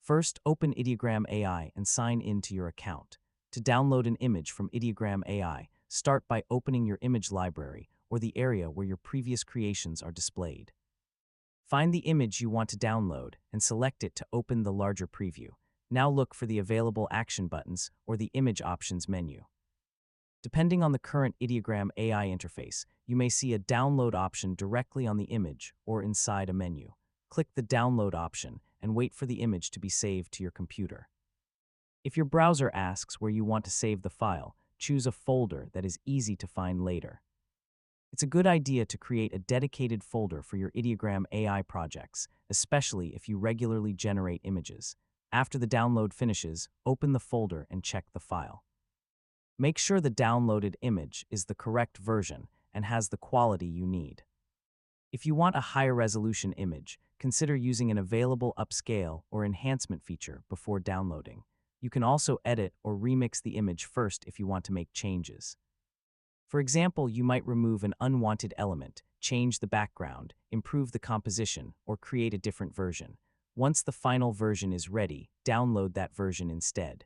First, open Ideogram AI and sign in to your account. To download an image from Ideogram AI, start by opening your image library or the area where your previous creations are displayed. Find the image you want to download and select it to open the larger preview. Now look for the available action buttons or the image options menu. Depending on the current Ideogram AI interface, you may see a download option directly on the image or inside a menu. Click the download option and wait for the image to be saved to your computer. If your browser asks where you want to save the file, choose a folder that is easy to find later. It's a good idea to create a dedicated folder for your Ideogram AI projects, especially if you regularly generate images. After the download finishes, open the folder and check the file. Make sure the downloaded image is the correct version and has the quality you need. If you want a higher resolution image, consider using an available upscale or enhancement feature before downloading. You can also edit or remix the image first if you want to make changes. For example, you might remove an unwanted element, change the background, improve the composition, or create a different version. Once the final version is ready, download that version instead.